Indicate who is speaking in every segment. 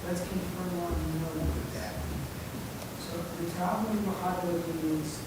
Speaker 1: Let's confirm on the note of that. So the traveling Mahalo means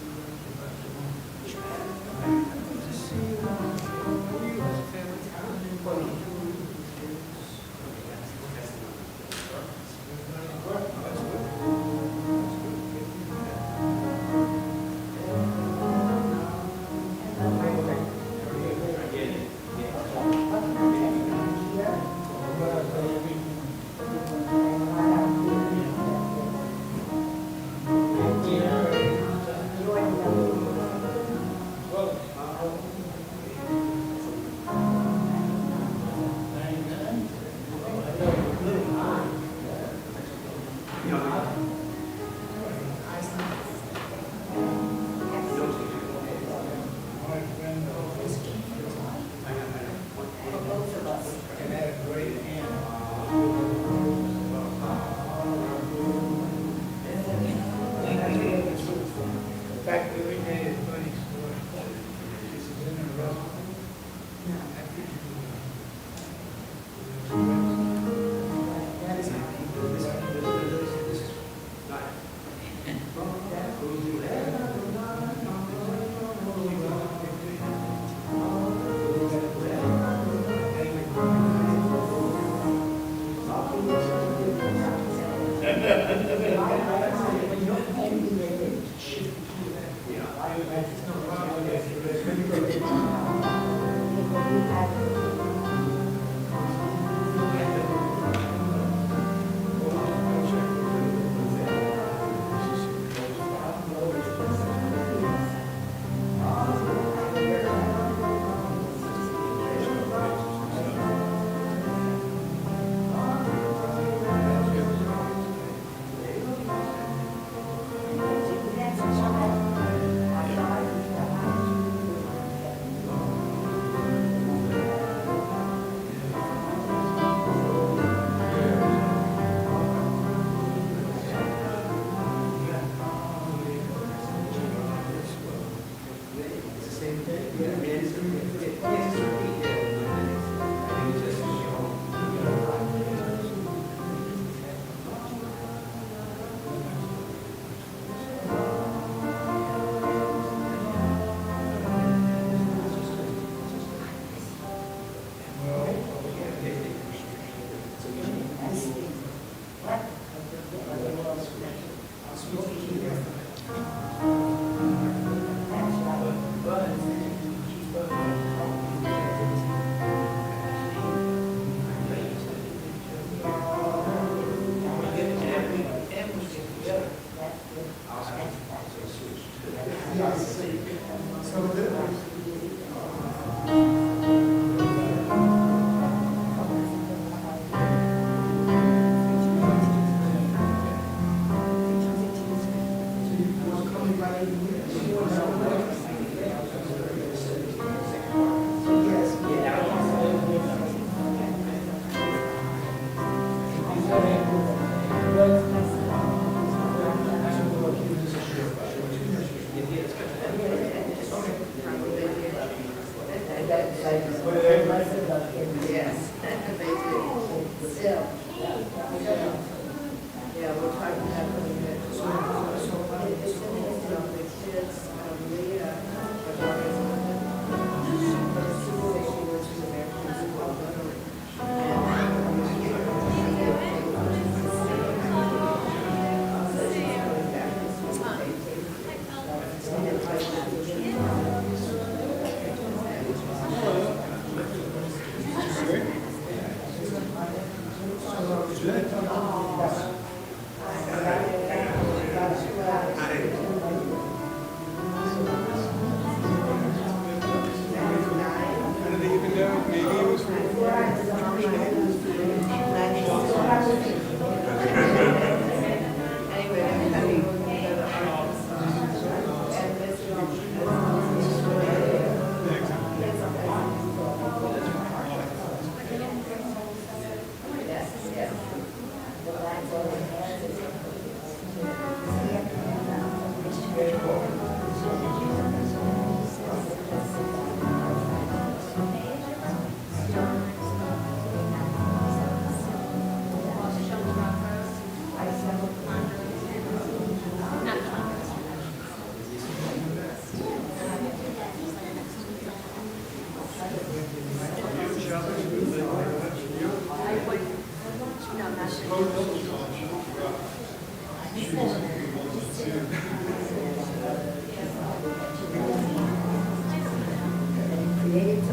Speaker 2: No.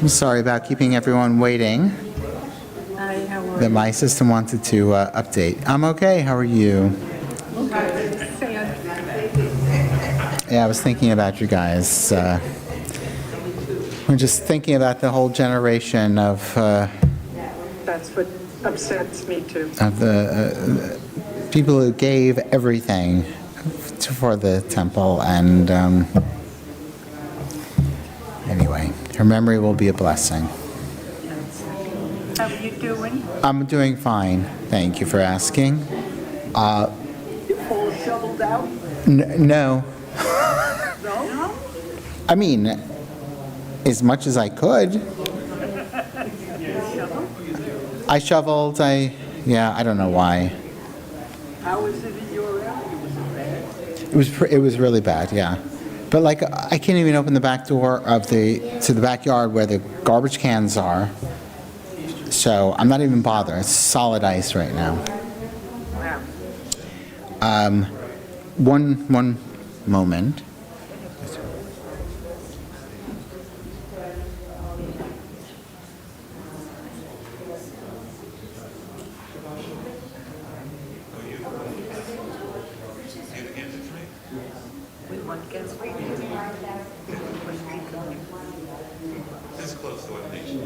Speaker 2: I'm sorry about keeping everyone waiting.
Speaker 3: Hi, how are
Speaker 2: That
Speaker 3: you?
Speaker 2: my system wanted to update. I'm okay. How are you? Yeah, I was thinking about you guys. We're just thinking about the whole generation of
Speaker 3: That's what upsets me too.
Speaker 2: the people who gave everything for the temple, and anyway, her memory will be a blessing.
Speaker 3: How are you doing?
Speaker 2: I'm doing fine. Thank you for asking.
Speaker 3: You all shoveled out?
Speaker 2: No.
Speaker 3: No?
Speaker 2: I mean, as much as I could. I shoveled, I don't know why.
Speaker 3: How was it in your area? Was it bad?
Speaker 2: It was really bad, yeah. But like, I can't even open the back door to the backyard where the garbage cans are. So I'm not even bothered. It's solid ice right now.
Speaker 3: Wow.
Speaker 2: One moment.
Speaker 3: We want guests.
Speaker 4: This close to one nation.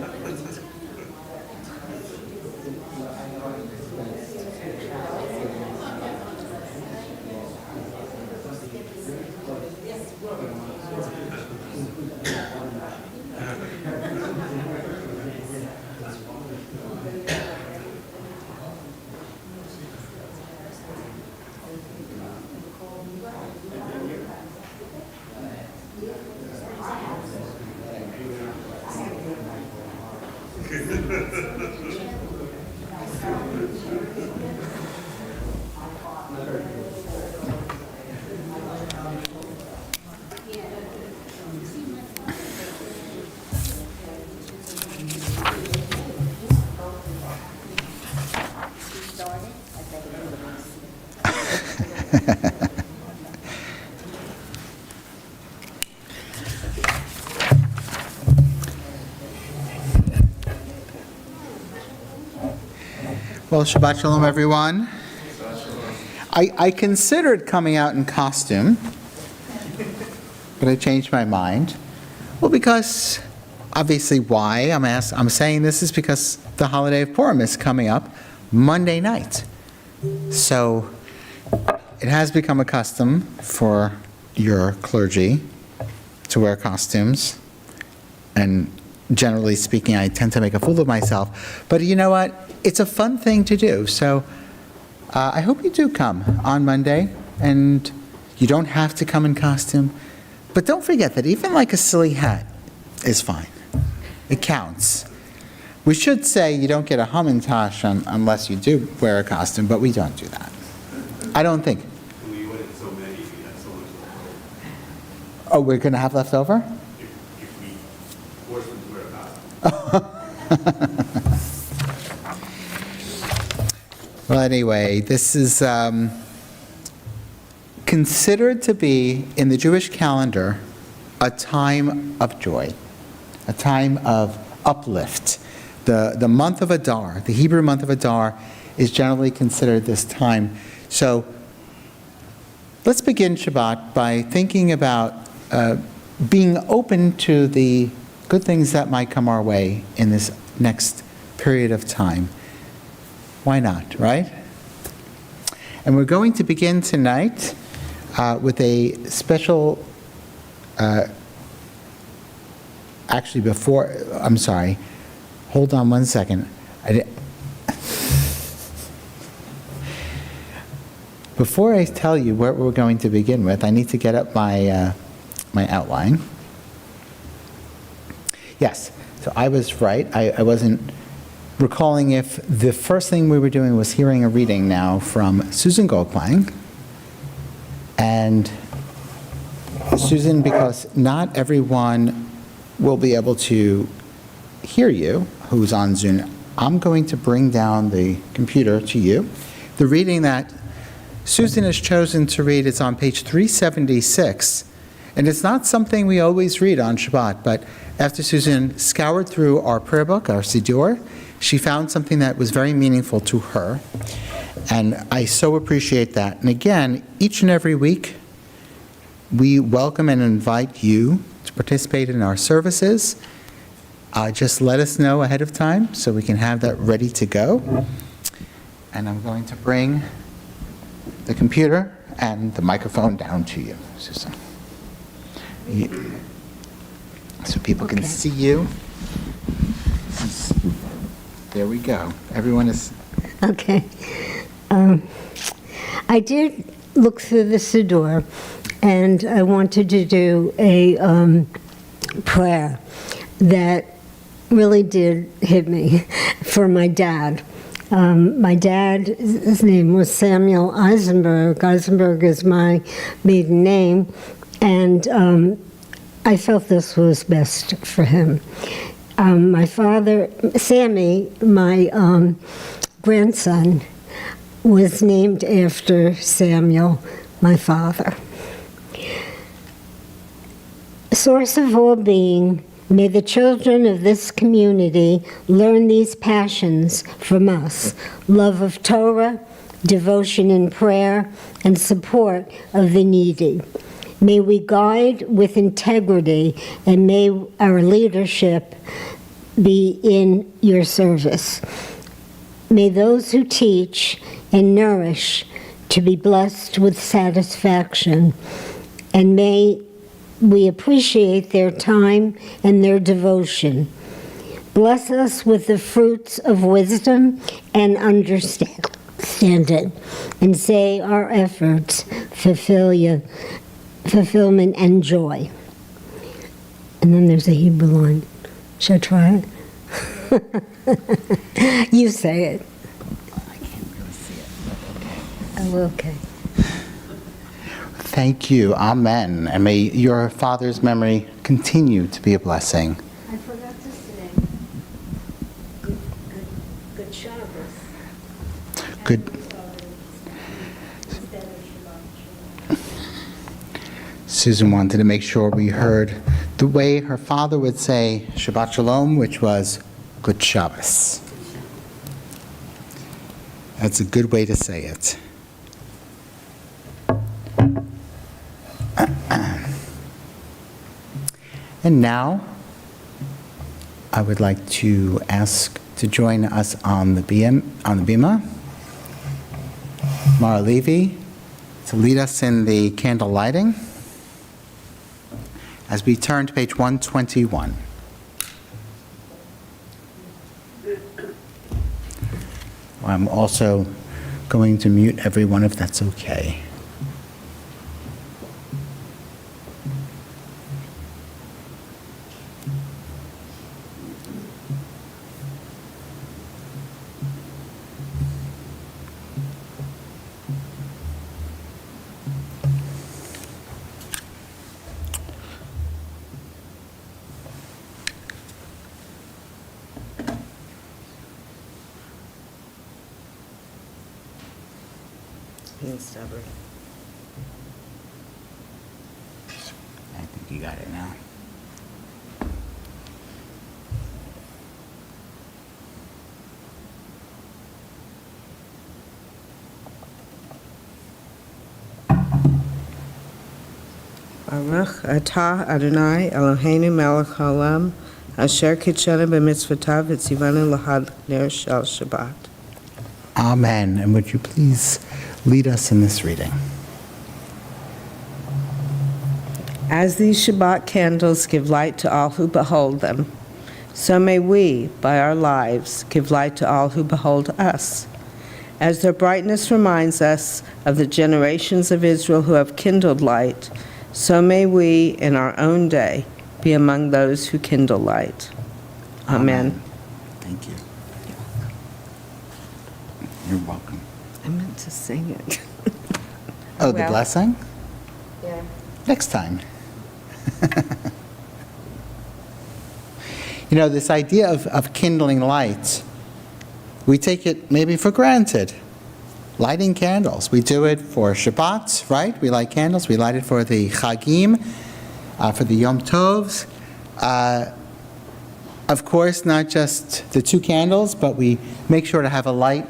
Speaker 4: Well, Shabbat Shalom, everyone. I considered coming out in costume, but I changed my mind. Well, because, obviously, why? I'm saying this is because the holiday of Purim is coming up Monday night. So, it has become a custom for your clergy to wear costumes, and generally speaking, I tend to make a fool of myself. But you know what? It's a fun thing to do. So
Speaker 2: I hope you do come on Monday, and you don't have to come in costume, but don't forget that even like a silly hat is fine. It counts. We should say you don't get a Hamantash unless you do wear a costume, but we don't do that. I don't think.
Speaker 5: We went in so many, we had so much left over.
Speaker 2: Oh, we're going to have leftover?
Speaker 5: If we force them to wear a costume.
Speaker 2: Well, anyway, this is considered to be, in the Jewish calendar, a time of joy, a time of uplift. The month of Adar, the Hebrew month of Adar, is generally considered this time. So let's begin Shabbat by thinking about being open to the good things that might come our way in this next period of time. Why not, right? And we're going to begin tonight with a special, actually before, I'm sorry, hold on one second. Before I tell you what we're going to begin with, I need to get up my, my outline. Yes, so I was right. I wasn't recalling if the first thing we were doing was hearing a reading now from Susan Goldklang. And Susan, because not everyone will be able to hear you who's on Zoom, I'm going to bring down the computer to you. The reading that Susan has chosen to read is on page 376, and it's not something we always read on Shabbat, but after Susan scoured through our prayer book, our Siddur, she found something that was very meaningful to her, and I so appreciate that. And again, each and every week, we welcome and invite you to participate in our services. Just let us know ahead of time so we can have that ready to go. And I'm going to bring the computer and the microphone down to you, Susan. So people can see you. There we go. Everyone is...
Speaker 6: Okay. I did look through the Siddur, and I wanted to do a prayer that really did hit me for my dad. My dad, his name was Samuel Eisenberg. Eisenberg is my maiden name, and I felt this was best for him. My father, Sammy, my grandson, was named after Samuel, my father. Source of all being, may the children of this community learn these passions from us: love of Torah, devotion in prayer, and support of the needy. May we guide with integrity, and may our leadership be in your service. May those who teach and nourish to be blessed with satisfaction, and may we appreciate their time and their devotion. Bless us with the fruits of wisdom and understanding, and say our efforts fulfillment and joy. And then there's a Hebrew line. Should I try it? You say it.
Speaker 2: I can't really see it.
Speaker 6: Oh, okay.
Speaker 2: Thank you. Amen. And may your father's memory continue to be a blessing.
Speaker 6: I forgot to say, good Shabbos.
Speaker 2: Good. Susan wanted to make sure we heard the way her father would say Shabbat Shalom, which was Good Shabbos. That's a good way to say it. And now, I would like to ask to join us on the Bima, Mara Levy, to lead us in the candle lighting as we turn to page 121. I'm also going to mute everyone if that's okay.
Speaker 7: Being stubborn.
Speaker 2: I think you got it now.
Speaker 7: Baruch atah Adonai Eloheinu melech haolam asher kitshanu b'mitzvotav v'tzivanu l'had ner shel Shabbat.
Speaker 2: Amen. And would you please lead us in this reading?
Speaker 7: As these Shabbat candles give light to all who behold them, so may we, by our lives, give light to all who behold us. As their brightness reminds us of the generations of Israel who have kindled light, so may we, in our own day, be among those who kindle light. Amen.
Speaker 2: Thank you. You're welcome.
Speaker 7: I meant to sing it.
Speaker 2: Oh, the
Speaker 7: Well.
Speaker 2: blessing?
Speaker 7: Yeah.
Speaker 2: Next time. You know, this idea of kindling lights, we take it maybe for granted. Lighting candles. We do it for Shabbat, right? We light candles. We light it for the Chagim, for the Yom Tovs. Of course, not just the two candles, but we make sure to have a light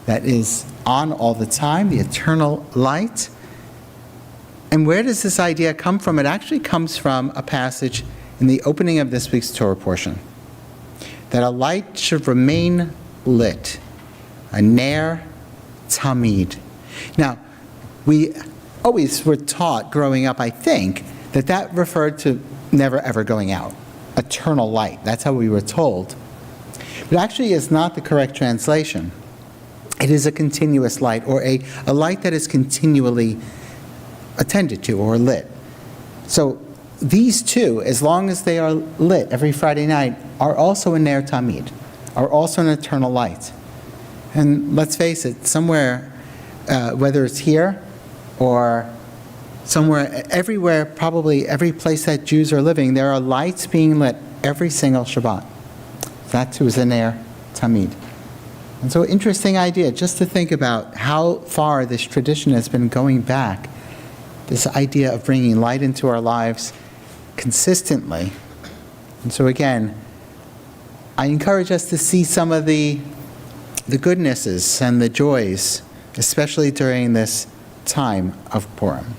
Speaker 2: that is on all the time, the eternal light. And where does this idea come from? It actually comes from a passage in the opening of this week's Torah portion, that a light should remain lit, a ner tamid. Now, we always were taught growing up, I think, that referred to never ever going out, eternal light. That's how we were told. But actually is not the correct translation. It is a continuous light, or a light that is continually attended to or lit. So these two, as long as they are lit every Friday night, are also a ner tamid, are also an eternal light. And let's face it, somewhere, whether it's here or somewhere, everywhere, probably every place that Jews are living, there are lights being lit every single Shabbat. That too is a ner tamid. And so interesting idea, just to think about how far this tradition has been going back, this idea of bringing light into our lives consistently. And so again, I encourage us to see some of the goodnesses and the joys, especially during this time of Purim.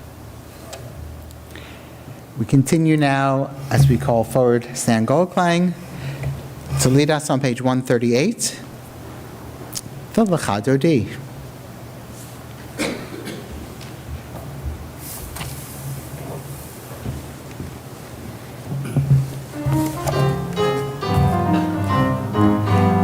Speaker 2: We continue now as we call forward Stan Goldklang to lead us on page 138, the Lecha Dodi.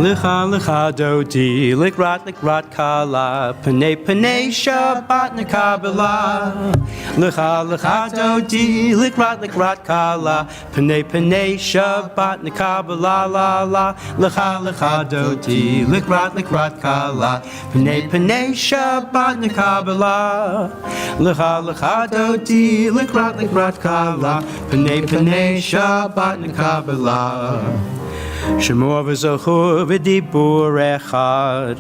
Speaker 8: Licha licha dodi, likrat kala, panei Shabbat nekabela. Licha licha dodi, likrat kala, panei Shabbat nekabela la la. Licha dodi, likrat kala, panei Shabbat nekabela. Licha dodi, likrat kala, panei Shabbat nekabela. Shemor v'zochur v'dibur echad,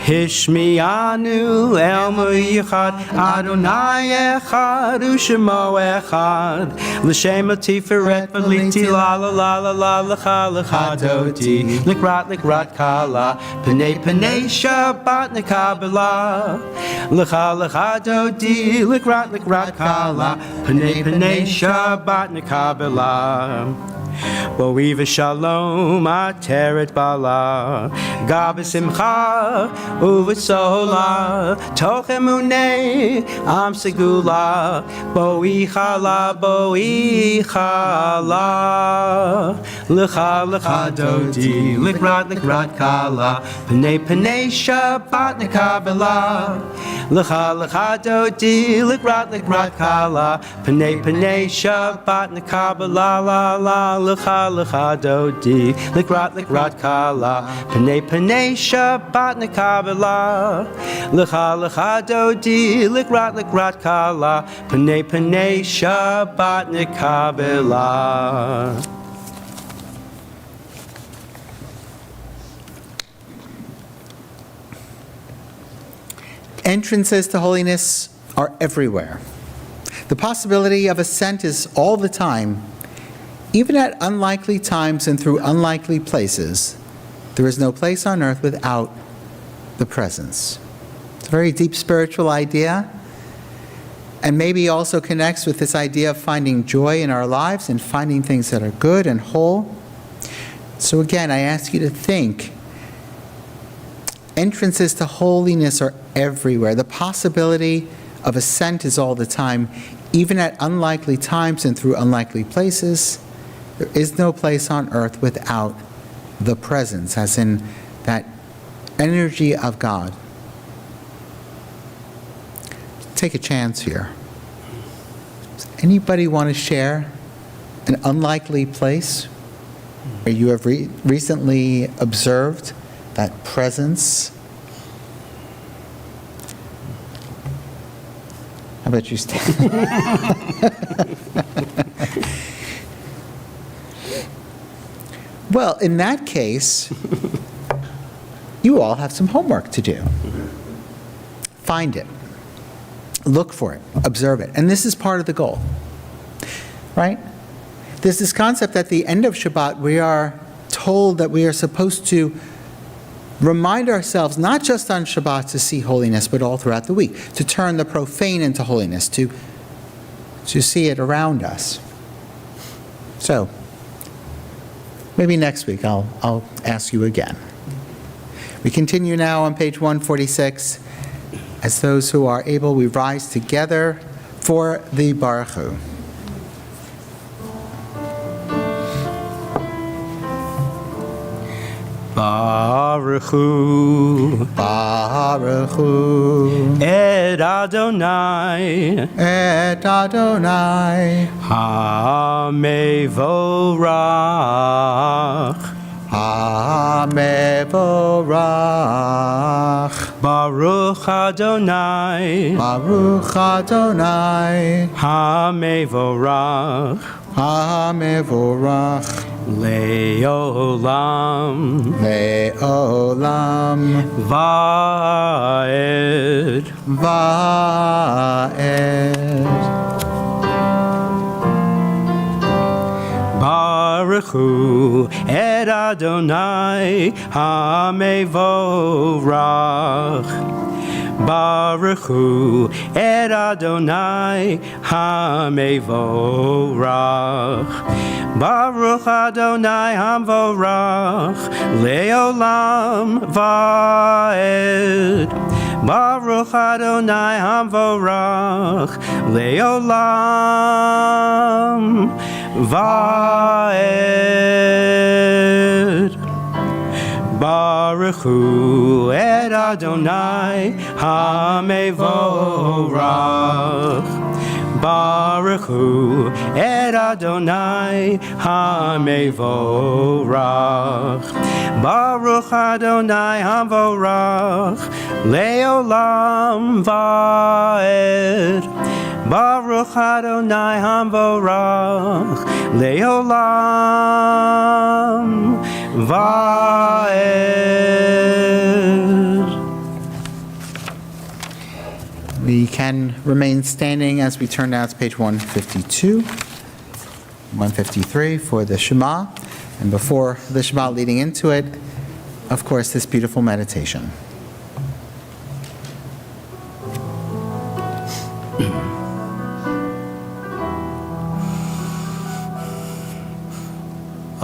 Speaker 8: Hishmianu elmo yichad, Adonai echad, U'shemo echad, L'shem tiferet v'liti la la la la la l'cha l'cha doti, Likrat kala, P'nei Shabbat nekabela, L'cha doti, Likrat kala, P'nei Shabbat nekabela. Boi v'shalom ateret bala, ga b'simcha uv'sola, toch emunei am segula, boi chala, lecha dodi, likrat kala, panei shabbat nekabela, lecha dodi, likrat kala, panei shabbat nekabela, la lecha dodi, likrat kala, panei shabbat nekabela, lecha dodi, likrat kala, panei shabbat nekabela.
Speaker 2: Entrances to holiness are everywhere. The possibility of ascent is all the time. Even at unlikely times and through unlikely places, there is no place on earth without the presence. It's a very deep spiritual idea, and maybe also connects with this idea of finding joy in our lives and finding things that are good and whole. So again, I ask you to think, entrances to holiness are everywhere. The possibility of ascent is all the time, even at unlikely times and through unlikely places. There is no place on earth without the presence, as in that energy of God. Take a chance here. Does anybody want to share an unlikely place where you have recently observed that presence? How about you, Stan? Well, in that case, you all have some homework to do. Find it. Look for it. Observe it. And this is part of the goal, right? There's this concept at the end of Shabbat, we are told that we are supposed to remind ourselves, not just on Shabbat to see holiness, but all throughout the week, to turn the profane into holiness, to see it around us. So, maybe next week I'll ask you again. We continue now on page 146. As those who are able, we rise together for the Baruch Hu.
Speaker 8: Baruch Hu,
Speaker 2: Baruch Hu,
Speaker 8: et Adonai,
Speaker 2: et Adonai,
Speaker 8: HaMevorach,
Speaker 2: HaMevorach,
Speaker 8: Baruch Adonai,
Speaker 2: Baruch Adonai,
Speaker 8: HaMevorach,
Speaker 2: HaMevorach,
Speaker 8: Leolam,
Speaker 2: Le'olam,
Speaker 8: Va'ed,
Speaker 2: Va'ed.
Speaker 8: Baruch Hu, et Adonai, HaMevorach. Baruch Hu, et Adonai, HaMevorach. Baruch Adonai HaMevorach, Leolam Va'ed. Baruch Adonai HaMevorach, Leolam Va'ed. Baruch Hu, et Adonai HaMevorach. Baruch Hu, et Adonai HaMevorach. Baruch Adonai HaMevorach, Leolam Va'ed. Baruch Adonai HaMevorach, Leolam Va'ed.
Speaker 2: We can remain standing as we turn now to page 152, 153 for the Shema, and before the Shema leading into it, of course, this beautiful meditation.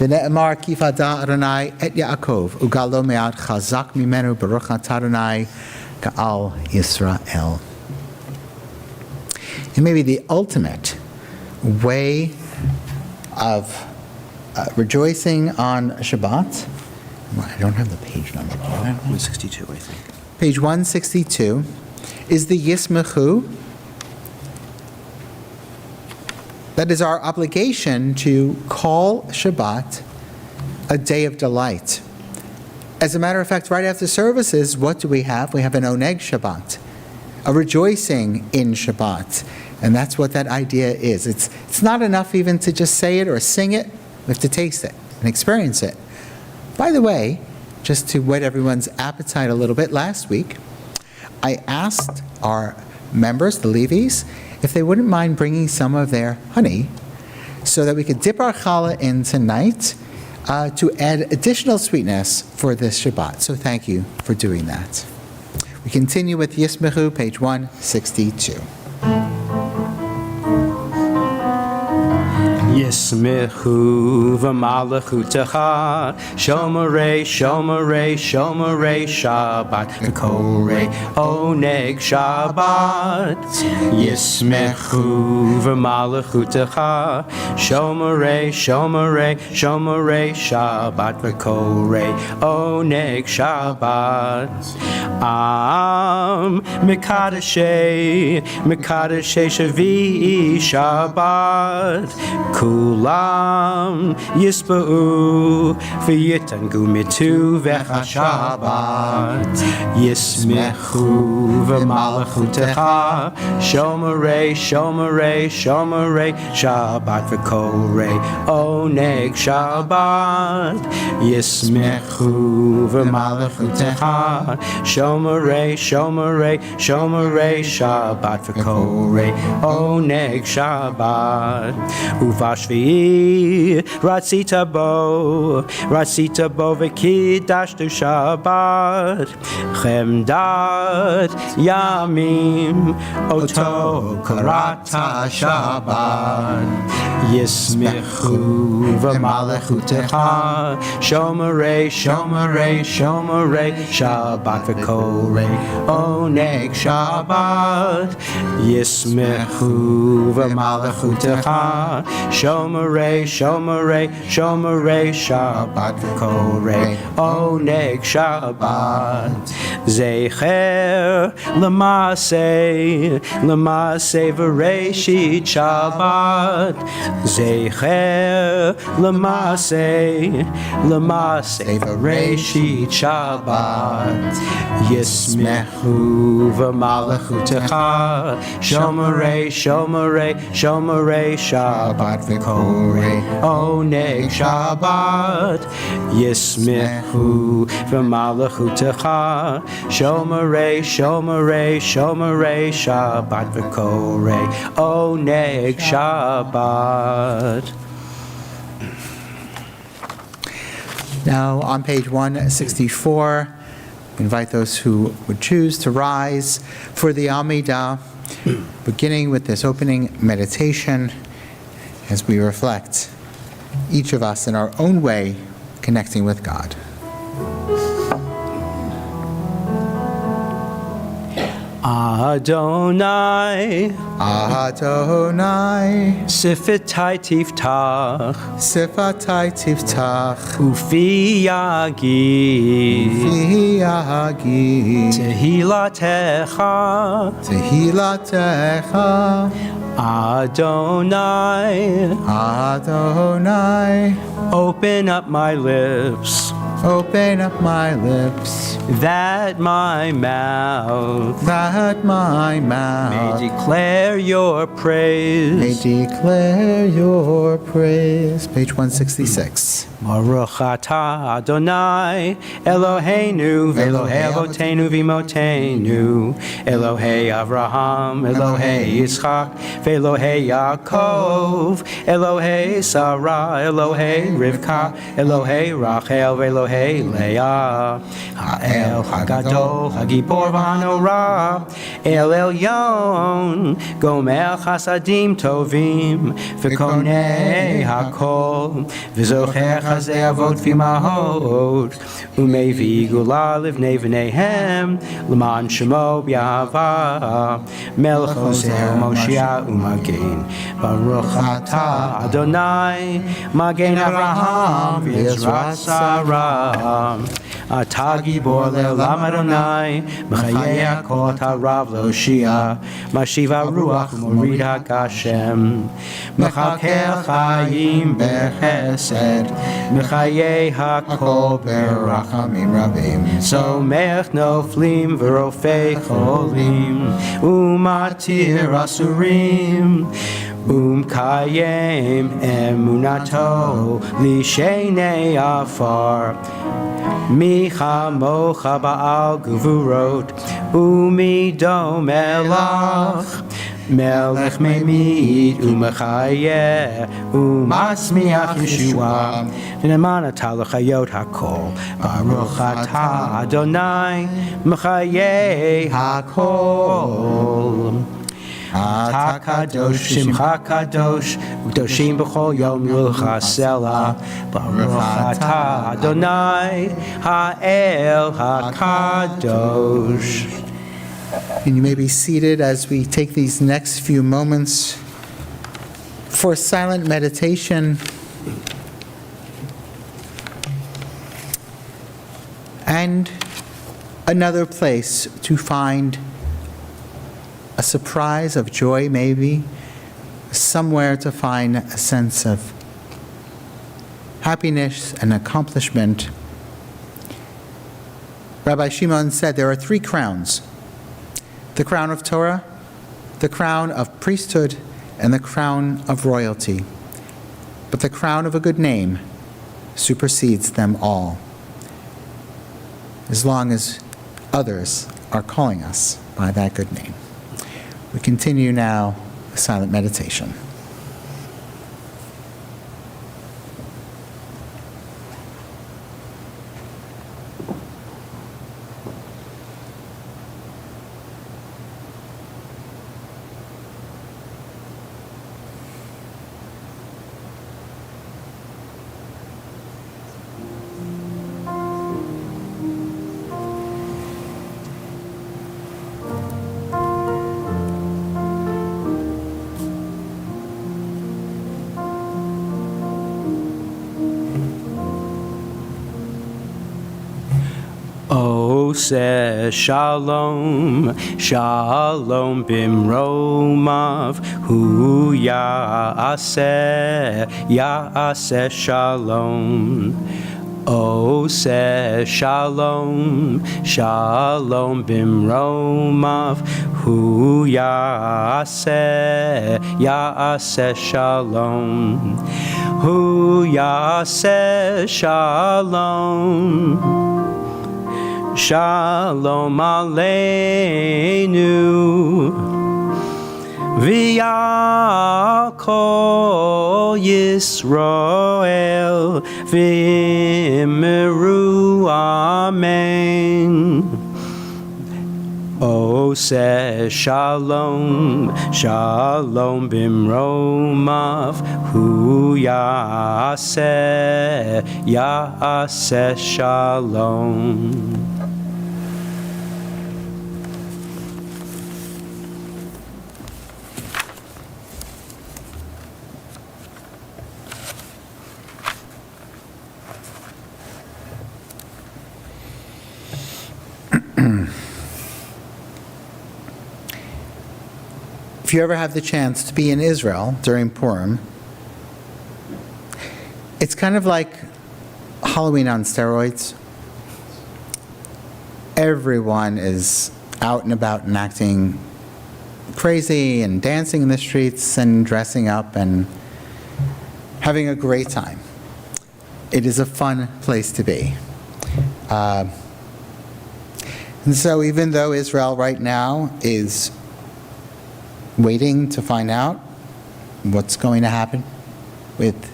Speaker 2: V'ne'emar kifada Adonai et Yaakov, ugalo me'at chazak mimenu baruch atah Adonai ka'al Yisrael. And maybe the ultimate way of rejoicing on Shabbat. I don't have the page number.
Speaker 8: 162, I think.
Speaker 2: Page 162 is the Yismechu. That is our obligation to call Shabbat a day of delight. As a matter of fact, right after services, what do we have? We have an Oneg Shabbat, a rejoicing in Shabbat. And that's what that idea is. It's not enough even to just say it or sing it. We have to taste it and experience it. By the way, just to whet everyone's appetite a little bit, last week, I asked our members, the Levies, if they wouldn't mind bringing some of their honey so that we could dip our challah in tonight to add additional sweetness for this Shabbat. So thank you for doing that. We continue with Yismechu, page 162.
Speaker 8: Yismechu v'malachutecha, shomerei, shomerei, shomerei Shabbat, v'korei oneg Shabbat. Yismechu v'malachutecha, shomerei, shomerei, shomerei Shabbat, v'korei oneg Shabbat. Am mikadashei, mikadashei shavi'i Shabbat. Kulam yisba'u v'yitangu mitu v'cha Shabbat. Yismechu v'malachutecha, shomerei, shomerei, shomerei Shabbat, v'korei oneg Shabbat. Yismechu v'malachutecha, shomerei, shomerei, shomerei Shabbat, v'korei oneg Shabbat. Uvashvi ratzita bo v'kidashtu Shabbat, chemdat yamim oto karata Shabbat. Yismechu v'malachutecha, shomerei, shomerei, shomerei Shabbat, v'korei oneg Shabbat. Yismechu v'malachutecha, shomerei, shomerei, shomerei Shabbat, v'korei oneg Shabbat. Zecher l'maseh, l'maseh v'reishit Shabbat. Zecher l'maseh, l'maseh v'reishit Shabbat. Yismechu v'malachutecha, shomerei, shomerei, shomerei Shabbat, v'korei oneg Shabbat. Yismechu v'malachutecha, shomerei, shomerei, shomerei Shabbat, v'korei oneg Shabbat.
Speaker 2: Now, on page 164, we invite those who would choose to rise for the Amidah, beginning with this opening meditation as we reflect, each of us in our own way, connecting with God.
Speaker 8: Adonai,
Speaker 2: Adonai,
Speaker 8: Sifatai Tiftach,
Speaker 2: Sifatai Tiftach,
Speaker 8: Ufi Yagi,
Speaker 2: V'yagi,
Speaker 8: Tehilatecha,
Speaker 2: Tehilatecha,
Speaker 8: Adonai,
Speaker 2: Adonai,
Speaker 8: open up my lips,
Speaker 2: open up my lips,
Speaker 8: that my mouth
Speaker 2: that my
Speaker 8: may
Speaker 2: mouth
Speaker 8: declare your
Speaker 2: may
Speaker 8: praise.
Speaker 2: declare your praise. Page 166.
Speaker 8: Baruch atah Adonai, Eloheinu, Elohei Avotenu v'imotenu, Elohei Avraham, Elohei Yitzchak, Elohei Yaakov, Elohei Sarah, Elohei Rivka, Elohei Rachel, Elohei Leah, Ha'el Hagadol, Hagibor v'Hanorah, El Elyon, Gomer Chasadim Tovim, V'konei HaKol, V'zocher Chazei Avot V'imahot, Umevi Gula Livnei V'neihem, L'man Shemo B'Yahava, Melech Ozer Moshiach U'Magen, Baruch Atah Adonai, Magen Avraham V'Yezrat Sarah. Atah Gibor Le'olam Adonai, Mechayei HaKol Harav L'Oshia, Mashiva Ruach U'Morid HaGashem, Mechakel Chayim B'Chesed, Mechayei HaKol
Speaker 2: Berachamim Rabim.
Speaker 8: Somech Noflim V'Rofei Cholim, Umatir Asurim, Kayem Emunato Lishenei Afar, Micha Mocha Ba'al Gevurot, Umido Melach, Melech Memid Umechayeh Umasmiach Yeshua, V'nemana Talachayot HaKol, Baruch Atah Adonai Mechayei HaKol. Atah Kadosh, Shimcha Kadosh, U'Kadoshim B'chol Yom Yulchasela, Baruch Atah Adonai Ha'el HaKadosh.
Speaker 2: And you may be seated as we take these next few moments for silent meditation and another place to find a surprise of joy, maybe, somewhere to find a sense of happiness and accomplishment. Rabbi Shimon said there are 3 crowns: the crown of Torah, the crown of priesthood, and the crown of royalty. But the crown of a good name supersedes them all, as long as others are calling us by that good name. We continue now with silent meditation.
Speaker 8: Says Shalom, Shalom Bimromav, Hu Ya'aseh Shalom. Oh, says Shalom, Shalom Bimromav, Hu Ya'aseh Shalom. Hu Ya'aseh Shalom. Shalom Aleinu V'yakol Yisrael V'immeru Amen. Oh, says Shalom, Shalom Bimromav, Hu Ya'aseh Shalom.
Speaker 2: If you ever have the chance to be in Israel during Purim, it's kind of like Halloween on steroids. Everyone is out and about and acting crazy and dancing in the streets and dressing up and having a great time. It is a fun place to be. And so even though Israel right now is waiting to find out what's going to happen with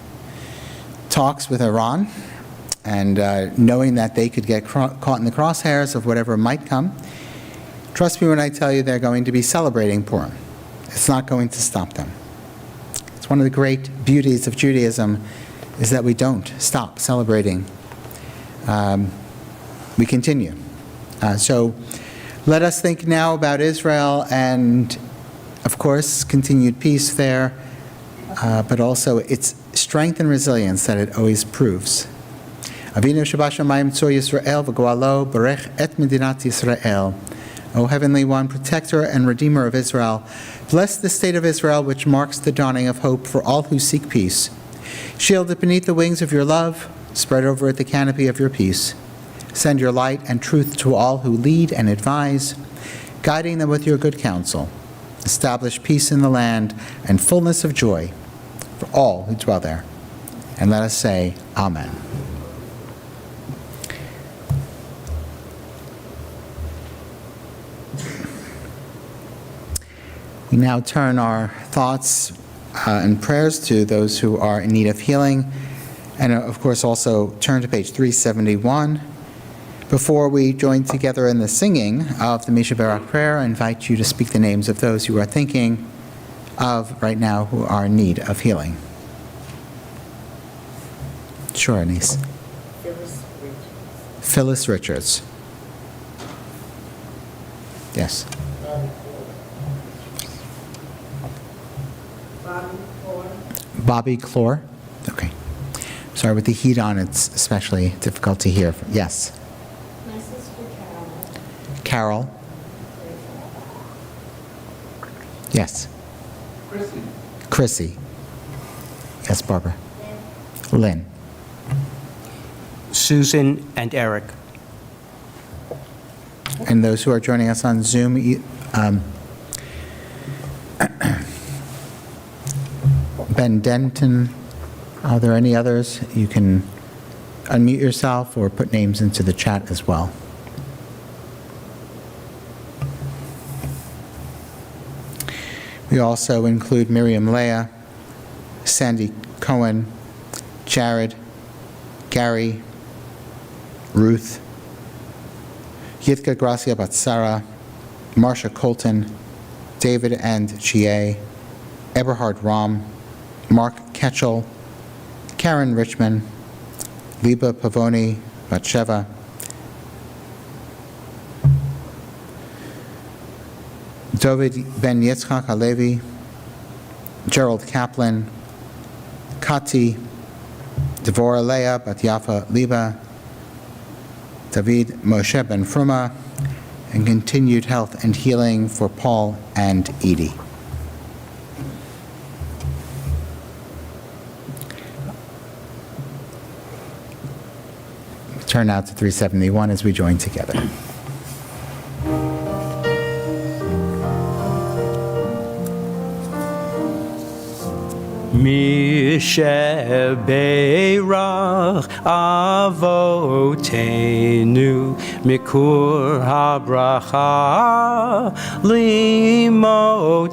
Speaker 2: talks with Iran, and knowing that they could get caught in the crosshairs of whatever might come, Trust me when I tell you they're going to be celebrating Purim. It's not going to stop them. It's one of the great beauties of Judaism is that we don't stop celebrating. We continue. So let us think now about Israel and, of course, continued peace there, but also its strength and resilience that it always proves. Avinu Shabbat Tzor Yisrael v'Goalo Barech et Medinat Yisrael. O Heavenly One, Protector and Redeemer of Israel, bless the state of Israel, which marks the dawning of hope for all who seek peace. Shield it beneath the wings of your love, spread over it the canopy of your peace. Send your light and truth to all who lead and advise, guiding them with your good counsel. Establish peace in the land and fullness of joy for all who dwell there. And let us say, Amen. We now turn our thoughts and prayers to those who are in need of healing, and of course also turn to page 371. Before we join together in the singing of the Misha Barak prayer, I invite you to speak the names of those you are thinking of right now who are in need of healing. Sure, Anise. Phyllis Richards. Yes. Bobby Clore. Okay. Sorry, with the heat on, it's especially difficult to hear. Yes.
Speaker 6: My sister Carol.
Speaker 2: Carol. Yes. Chrissy. Yes, Barbara. Lynn.
Speaker 8: Susan and Eric.
Speaker 2: And those who are joining us on Zoom, Ben Denton, are there any others? You can unmute yourself or put names into the chat as well. We also include Miriam Leah, Sandy Cohen, Jared, Gary, Ruth, Yitka Gracia Batsara, Marsha Colton, David and Chie, Eberhard Ram, Mark Ketchel, Karen Richmond, Liba Pavoni Batsheva, David Ben Yitzchak Halevi, Gerald Kaplan, Kati, Devorah Leah Bat Yafa Liba, David Moshe Ben Fruma, and continued health and healing for Paul and Edie. Turn out to 371 as we join together.
Speaker 8: Misheberach avotenu mikur habracha limotenu.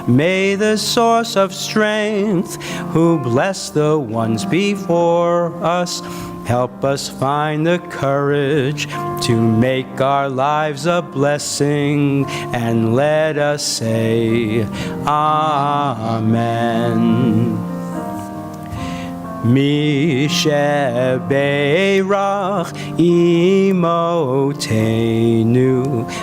Speaker 8: May the source of strength, who bless the ones before us, help us find the courage to make our lives a blessing, and let us say, Amen. Misheberach imotenu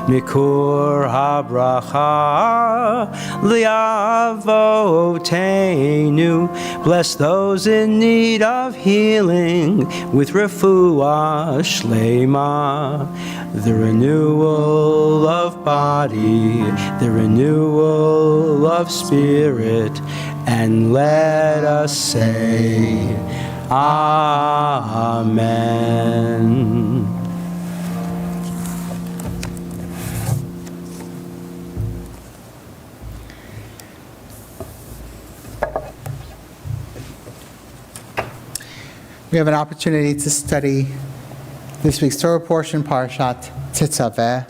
Speaker 8: mikur habracha liavotenu. Bless those in need of healing with refuah shlema, the renewal of body, the renewal of spirit, and let us say, Amen.
Speaker 2: We have an opportunity to study this week's Torah portion, Parashat Tetzaveh,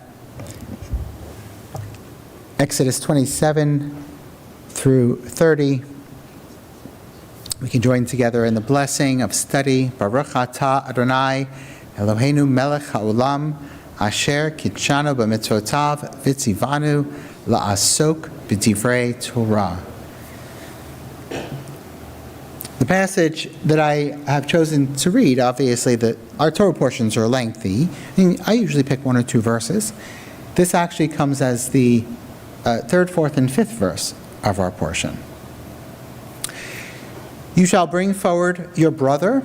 Speaker 2: Exodus 27 through 30. We can join together in the blessing of study. Baruch atah Adonai Eloheinu melech haolam asher kitshanu b'mitzvotav v'tzivanu la'asok b'divrei Torah. The passage that I have chosen to read, obviously, our Torah portions are lengthy. I usually pick 1 or 2 verses. This actually comes as the 3rd, 4th, and 5th verse of our portion. You shall bring forward your brother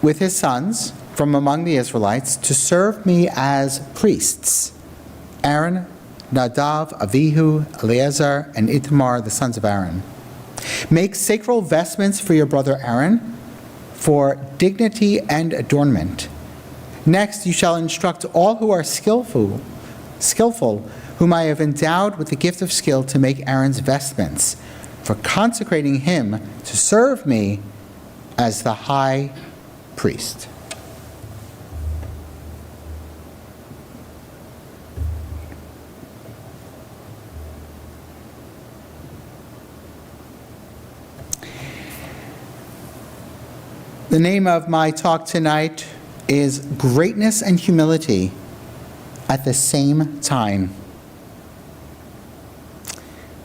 Speaker 2: with his sons from among the Israelites to serve me as priests. Aaron, Nadav, Avihu, Eleazar, and Ithamar, the sons of Aaron. Make sacred vestments for your brother Aaron, for dignity and adornment. Next, you shall instruct all who are skillful, whom I have endowed with the gift of skill to make Aaron's vestments, for consecrating him to serve me as the high priest. The name of my talk tonight is Greatness and Humility at the Same Time.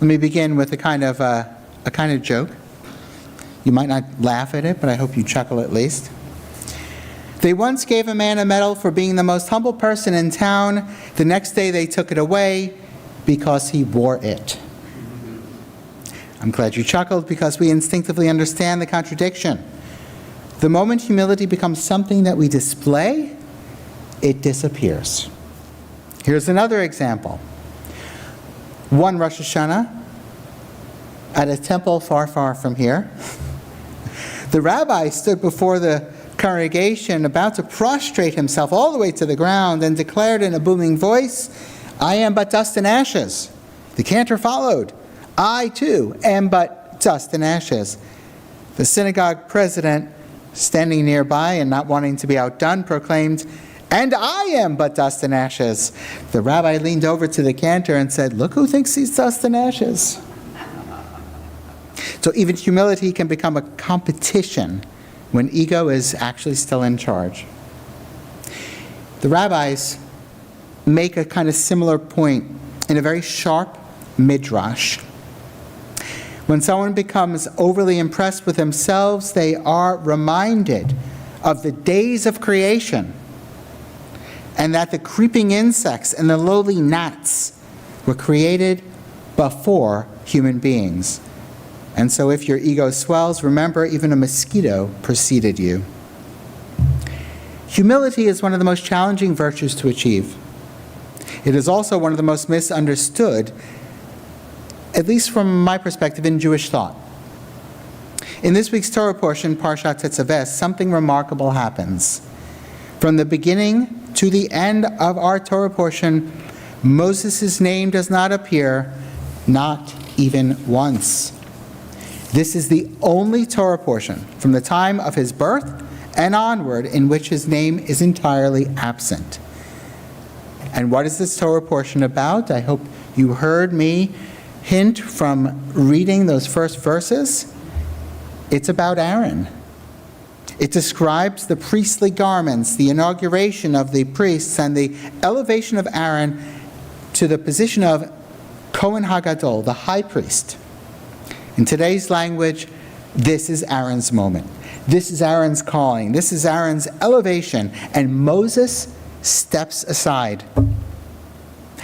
Speaker 2: Let me begin with a kind of joke. You might not laugh at it, but I hope you chuckle at least. They once gave a man a medal for being the most humble person in town. The next day they took it away because he wore it. I'm glad you chuckled because we instinctively understand the contradiction. The moment humility becomes something that we display, it disappears. Here's another example. One Rosh Hashanah, at a temple far, far from here, the rabbi stood before the congregation about to prostrate himself all the way to the ground and declared in a booming voice, "I am but dust and ashes." The cantor followed, "I too am but dust and ashes." The synagogue president, standing nearby and not wanting to be outdone, proclaimed, "And I am but dust and ashes." The rabbi leaned over to the cantor and said, "Look who thinks he's dust and ashes." So even humility can become a competition when ego is actually still in charge. The rabbis make a kind of similar point in a very sharp midrash. When someone becomes overly impressed with themselves, they are reminded of the days of creation and that the creeping insects and the lowly gnats were created before human beings. And so if your ego swells, remember even a mosquito preceded you. Humility is one of the most challenging virtues to achieve. It is also one of the most misunderstood, at least from my perspective, in Jewish thought. In this week's Torah portion, Parshat Tetzaveh, something remarkable happens. From the beginning to the end of our Torah portion, Moses' name does not appear, not even once. This is the only Torah portion from the time of his birth and onward in which his name is entirely absent. And what is this Torah portion about? I hope you heard me hint from reading those first verses. It's about Aaron. It describes the priestly garments, the inauguration of the priests, and the elevation of Aaron to the position of Kohen HaGadol, the high priest. In today's language, this is Aaron's moment. This is Aaron's calling. This is Aaron's elevation. And Moses steps aside.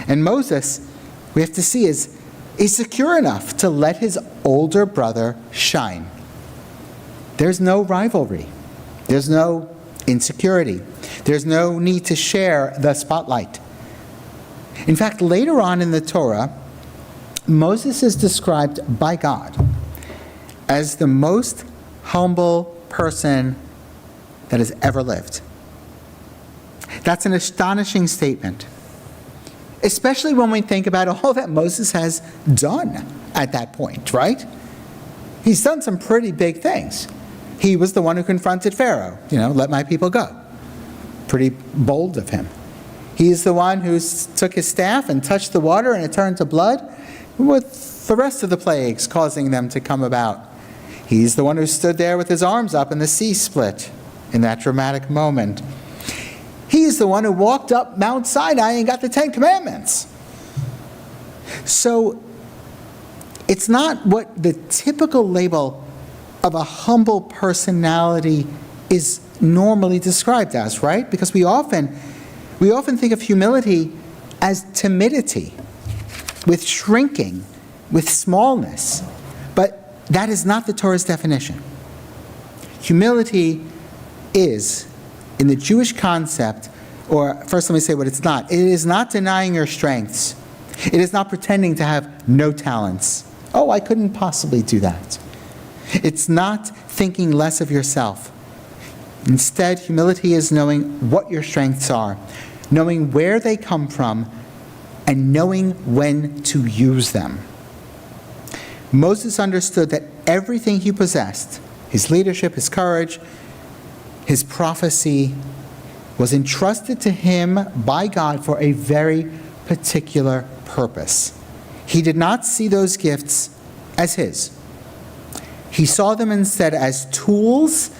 Speaker 2: And Moses, we have to see, is secure enough to let his older brother shine. There's no rivalry. There's no insecurity. There's no need to share the spotlight. In fact, later on in the Torah, Moses is described by God as the most humble person that has ever lived. That's an astonishing statement, especially when we think about all that Moses has done at that point, right? He's done some pretty big things. He was the one who confronted Pharaoh, let my people go. Pretty bold of him. He's the one who took his staff and touched the water and it turned to blood, with the rest of the plagues causing them to come about. He's the one who stood there with his arms up and the sea split in that dramatic moment. He's the one who walked up Mount Sinai and got the 10 Commandments. So it's not what the typical label of a humble personality is normally described as, right? Because we often think of humility as timidity, with shrinking, with smallness. But that is not the Torah's definition. Humility is, in the Jewish concept, or first let me say what it's not. It is not denying your strengths. It is not pretending to have no talents. Oh, I couldn't possibly do that. It's not thinking less of yourself. Instead, humility is knowing what your strengths are, knowing where they come from, and knowing when to use them. Moses understood that everything he possessed, his leadership, his courage, his prophecy, was entrusted to him by God for a very particular purpose. He did not see those gifts as his. He saw them instead as tools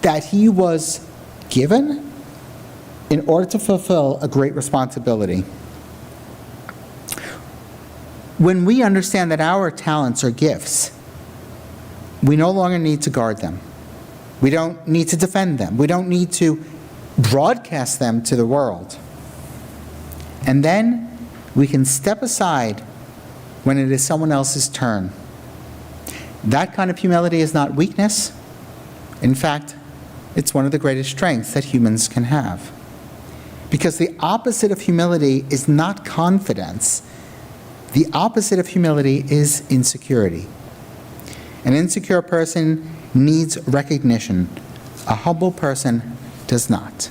Speaker 2: that he was given in order to fulfill a great responsibility. When we understand that our talents are gifts, we no longer need to guard them. We don't need to defend them. We don't need to broadcast them to the world. And then we can step aside when it is someone else's turn. That kind of humility is not weakness. In fact, it's one of the greatest strengths that humans can have. Because the opposite of humility is not confidence. The opposite of humility is insecurity. An insecure person needs recognition. A humble person does not.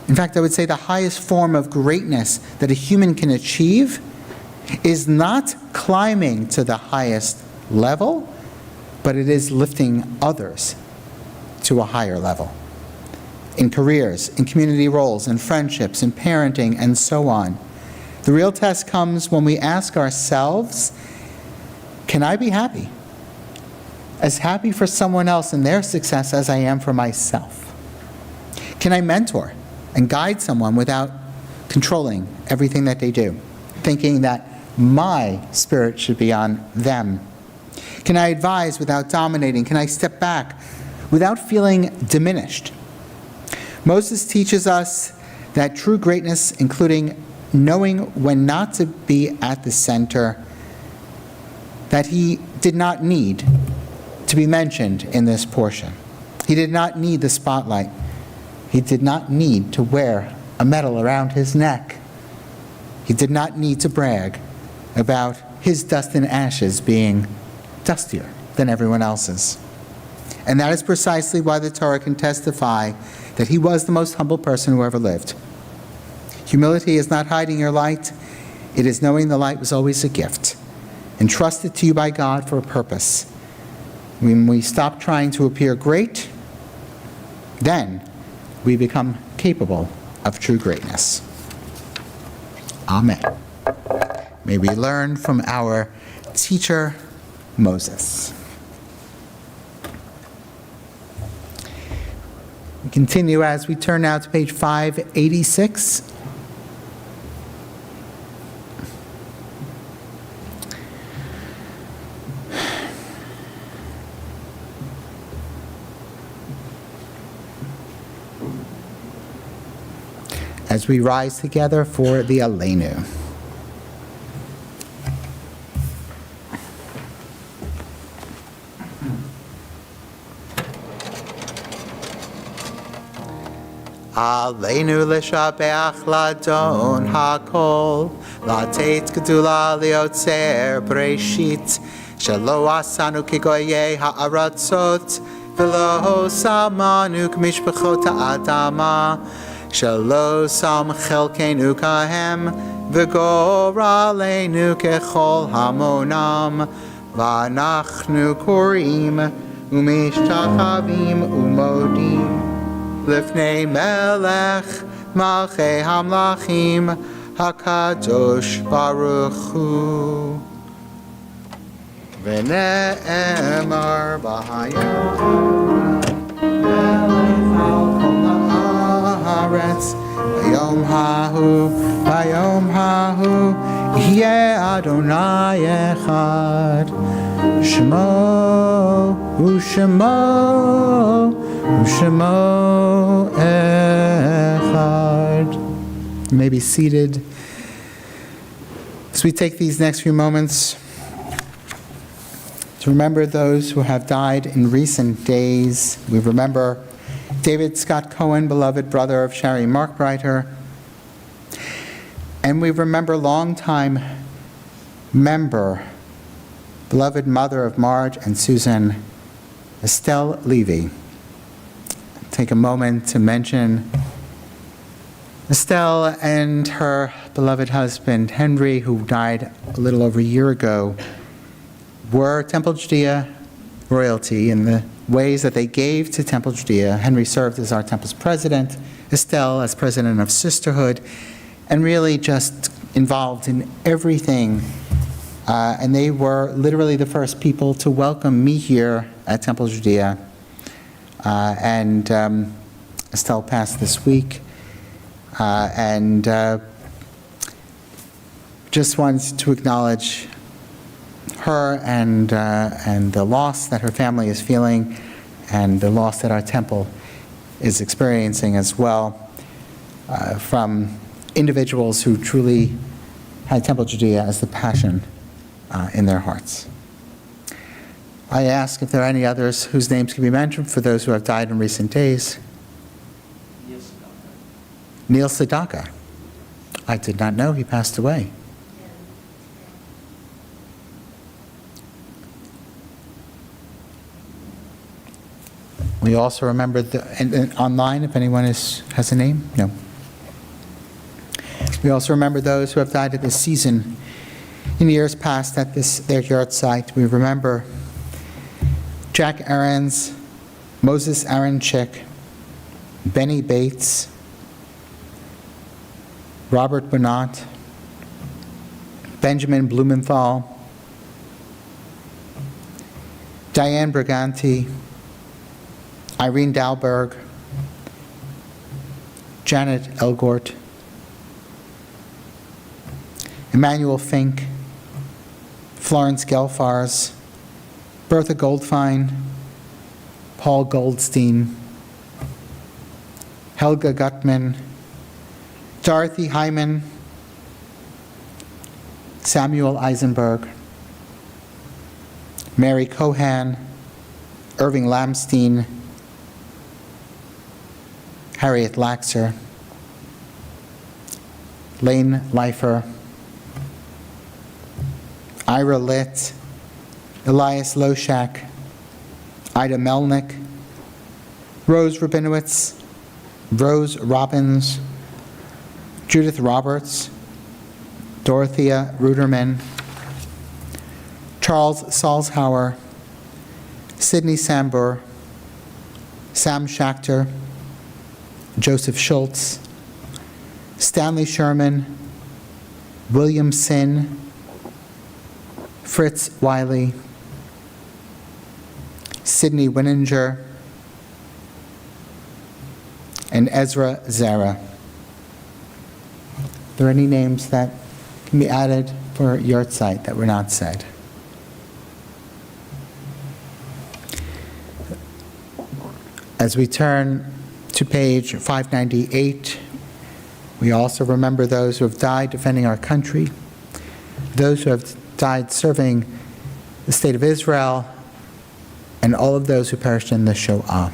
Speaker 2: In fact, I would say the highest form of greatness that a human can achieve is not climbing to the highest level, but it is lifting others to a higher level. In careers, in community roles, in friendships, in parenting, and so on. The real test comes when we ask ourselves, can I be happy? As happy for someone else and their success as I am for myself? Can I mentor and guide someone without controlling everything that they do, thinking that my spirit should be on them? Can I advise without dominating? Can I step back without feeling diminished? Moses teaches us that true greatness, including knowing when not to be at the center, that he did not need to be mentioned in this portion. He did not need the spotlight. He did not need to wear a medal around his neck. He did not need to brag about his dust and ashes being dustier than everyone else's. And that is precisely why the Torah can testify that he was the most humble person who ever lived. Humility is not hiding your light. It is knowing the light was always a gift, entrusted to you by God for a purpose. When we stop trying to appear great, then we become capable of true greatness. Amen. May we learn from our teacher, Moses. We continue as we turn now to page 586. As we rise together for the Aleinu. Aleinu l'shabeach ladon hakol, latet gedula liotzer breshit, shelo asanu kigoye ha'aratzot, v'lo samanu k'mishpachot ha'adama, shelo sam chelkeinu kahem, v'goraleinu kechol hamonam, v'anachnu korim, u'mishtachavim u'modim, Lifnei Melech Malchei Hamlachim Hakadosh Baruch Hu V'ne'emar B'hayom Melech Al Kol haaretz, bayom hahu, yeh Adonai echad, Shemo, u'shemo, u'shemo echad. You may be seated. As we take these next few moments to remember those who have died in recent days, we remember David Scott Cohen, beloved brother of Shari Markbreiter, and we remember longtime member, beloved mother of Marge and Susan, Estelle Levy. Take a moment to mention Estelle and her beloved husband, Henry, who died a little over a year ago, were Temple Judea royalty in the ways that they gave to Temple Judea. Henry served as our temple's president, Estelle as president of Sisterhood, and really just involved in everything. And they were literally the first people to welcome me here at Temple Judea. Estelle passed this week. Just wanted to acknowledge her and the loss that her family is feeling and the loss that our temple is experiencing as well from individuals who truly had Temple Judea as the passion in their hearts. I ask if there are any others whose names can be mentioned for those who have died in recent days. Neil Sedaka. I did not know he passed away. We also remember and online, if anyone has a name? No. We also remember those who have died at this season. In years past at their yard site, we remember Jack Aarons, Moses Aronchick, Benny Bates, Robert Bonat, Benjamin Blumenthal, Diane Briganti, Irene Dalberg, Janet Elgort, Emmanuel Fink, Florence Gelfars, Bertha Goldfein, Paul Goldstein, Helga Gutman, Dorothy Hyman, Samuel Eisenberg, Mary Cohan, Irving Lamstein, Harriet Laxer, Lane Leifer, Ira Litt, Elias Loshak, Ida Melnick, Rose Rabinowitz, Rose Robbins, Judith Roberts, Dorothea Ruderman, Charles Salzhauer, Sidney Sambur, Sam Schachter, Joseph Schultz, Stanley Sherman, William Sin, Fritz Wiley, Sidney Wininger, and Ezra Zara. Are there any names that can be added for your site that were not said? As we turn to page 598, we also remember those who have died defending our country, those who have died serving the state of Israel, and all of those who perished in the Shoah,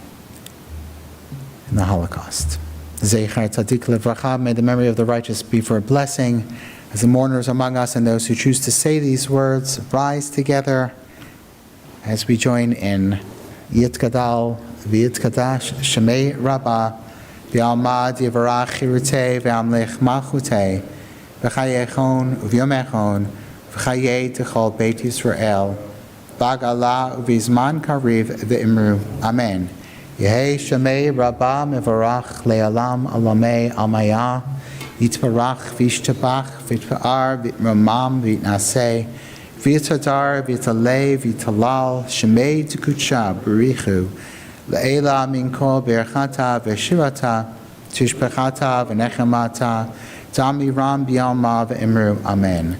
Speaker 2: in the Holocaust. Zecher Tzadik Levracha, may the memory of the righteous be for a blessing. As the mourners among us and those who choose to say these words, rise together as we join in Yitkadal v'Yitkadash Shemei Rabbah v'Almad Yivarach Chirutei v'Amlech Malchutei v'Chayechon v'Yomechon v'Chayei Techol Beit Yisrael v'Agala v'Zman Kariv v'Imru. Amen. Yehei Shemei Rabbah Mevarach Le'alam Alamei Almaya Yitbarach v'Yishtabach v'Yitpa'ar v'Yitramam v'Yitnaseh v'Yitadar v'Yitalei v'Yitalal Shemei Tekucha B'Richu Le'ela Min Kol Berchata v'Shivata tishpechata v'nechemata, damiram b'yalma v'imru amen.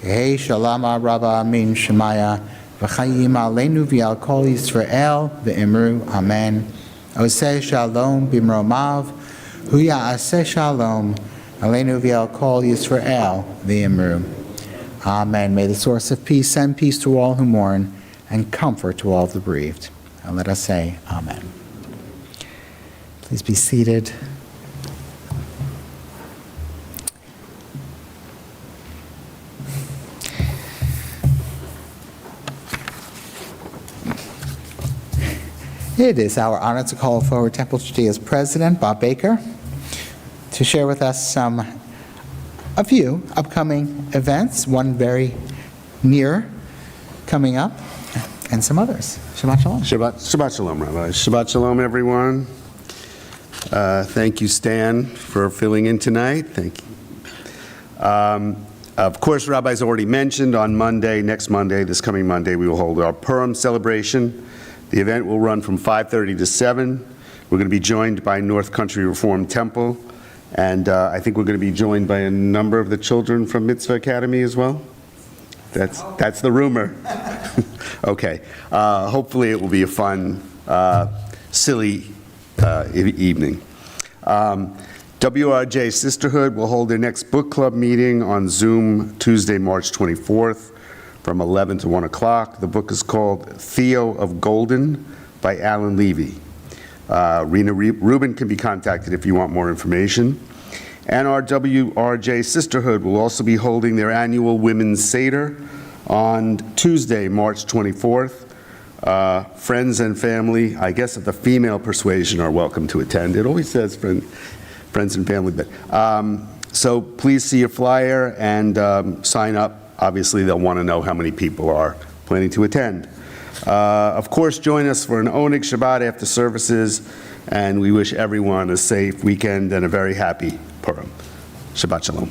Speaker 2: Yehi shalama rabba amin shemaya, v'chayim aleinu v'al kol Yisrael v'imru amen. Oseh shalom b'mromav, hu ya'aseh shalom, aleinu v'al kol Yisrael v'imru. Amen. May the source of peace send peace to all who mourn and comfort to all the bereaved. And let us say amen. Please be seated. It is our honor to call forward Temple Judea's president, Bob Baker, to share with us a few upcoming events, one very near coming up, and some others. Shabbat Shalom.
Speaker 5: Shabbat Shalom, Rabbi. Shabbat Shalom, everyone. Thank you, Stan, for filling in tonight. Thank you. Of course, Rabbi's already mentioned on Monday, next Monday, this coming Monday, we will hold our Purim celebration. The event will run from 5:30 to 7. We're going to be joined by North Country Reformed Temple. And I think we're going to be joined by a number of the children from Mitzvah Academy as well. That's the rumor. Okay. Hopefully it will be a fun, silly evening. WRJ Sisterhood will hold their next book club meeting on Zoom Tuesday, March 24th from 11 to 1 o'clock. The book is called Theo of Golden by Alan Levy. Rena Rubin can be contacted if you want more information. And our WRJ Sisterhood will also be holding their annual Women's Seder on Tuesday, March 24th. Friends and family, I guess of the female persuasion, are welcome to attend. It always says friends and family, but so please see your flyer and sign up. Obviously, they'll want to know how many people are planning to attend. Of course, join us for an Oneg Shabbat after services, and we wish everyone a safe weekend and a very happy Purim. Shabbat Shalom.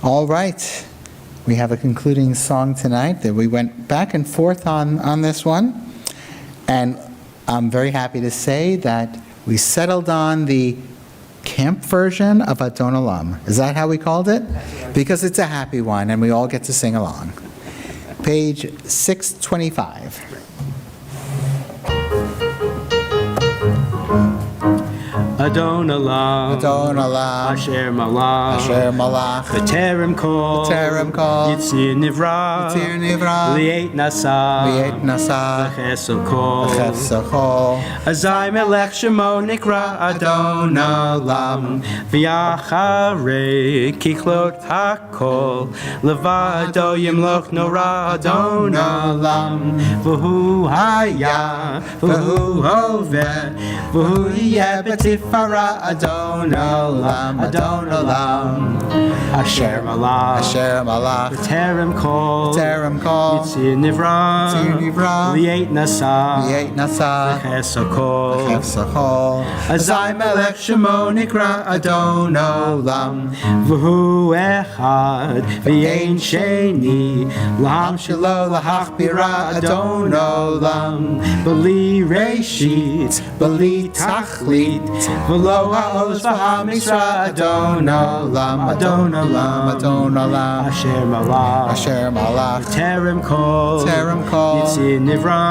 Speaker 2: All right. We have a concluding song tonight that we went back and forth on this one. And I'm very happy to say that we settled on the camp version of Adon Olam. Is that how we called it? Because it's a happy one and we all get to sing along. Page 625.
Speaker 8: Adon Olam,
Speaker 2: Adon Olam,
Speaker 8: Asher Malach,
Speaker 2: Asher Malach,
Speaker 8: B'terem Kol, Yitzir Nivra, Li'et Nasa, V'cheso Kol, Azai Melech Shemo Nikra Adon Olam, V'yacharei Kichlot HaKol, Levado Yimloch Nora Adon Olam, V'hu Haya, V'hu Hoveh, V'hu Yeh B'tifara Adon Olam, Adon Olam, Asher Malach, B'terem Kol, Yitzir Nivra, Li'et Nasa, V'cheso Kol, Azai Melech Shemo Nikra Adon Olam, V'hu Echad, V'yein Sheni, L'am Shelo L'hachbira Adon Olam, B'li Reshit, B'li Tachlit, V'lo ha'oz v'ha'misra Adon Olam, Adon Olam, Adon Olam, Asher Malach, B'terem Kol, Yitzir Nivra,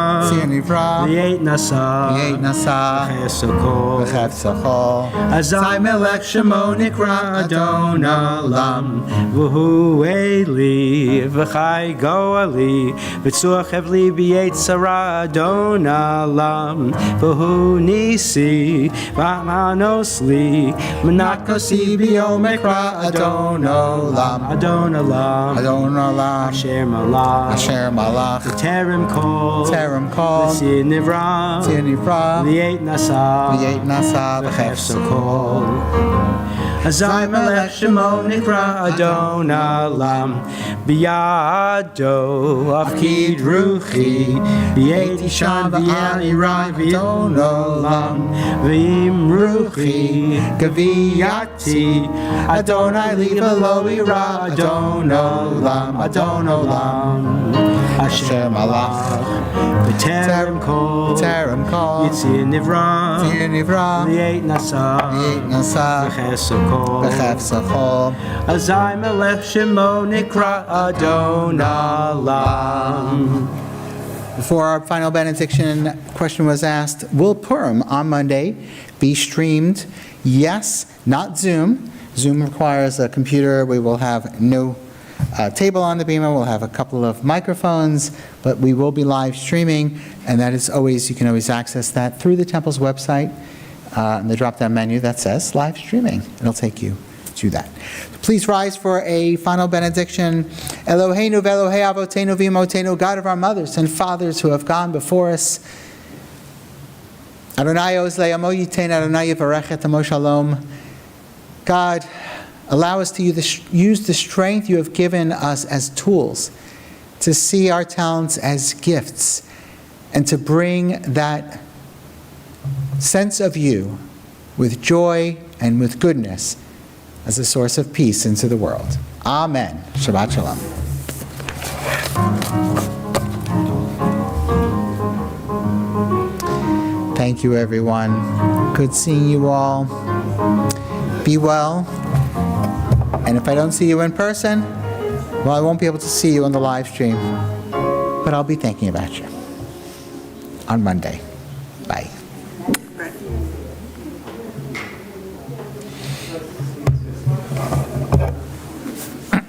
Speaker 8: Li'et Nasa, V'cheso Kol, Azai Melech Shemo Nikra Adon Olam, V'hu Eli, V'chai Goali, V'tzuach Evli B'yetzara Adon Olam, V'hu Nisi, V'manosli, Menakosi B'yomekra Adon Olam, Adon Olam, Asher Malach, B'terem Kol, Yitzir Nivra, Li'et Nasa, V'cheso Kol, Azai melech shemo nikra Adon Olam. Biyado avkid ruchi, b'yeti shan v'yeli rai Adon Olam. V'im ruchi gaviyati, Adonai li v'lo ira Adon Olam, Adon Olam. Asher malach b'terem kol, Yitzir nivra, v'yet nasa, v'chesakol. Azai melech shemo nikra Adon Olam.
Speaker 2: Before our final benediction, question was asked, will Purim on Monday be streamed? Yes, not Zoom. Zoom requires a computer. We will have no table on the Bima. We'll have a couple of microphones, but we will be live streaming, and that is always, you can always access that through the temple's website, in the drop-down menu that says live streaming. It'll take you to that. Please rise for a final benediction. Eloheinu v'Elohei avotenu v'imotenu, God of our mothers and fathers who have gone before us. Adonai oz le'amo yitein, Adonai yivarechet amo shalom. God, allow us to use the strength you have given us as tools to see our talents as gifts and to bring that sense of you with joy and with goodness as a source of peace into the world. Amen. Shabbat Shalom. Thank you, everyone. Good seeing you all. Be well. And if I don't see you in person, well, I won't be able to see you on the live stream, but I'll be thinking about you on Monday. Bye.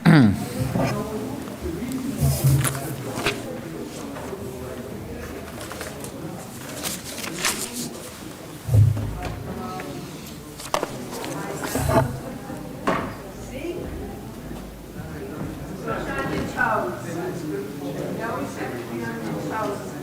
Speaker 1: On your toes. You always have to be on your toes.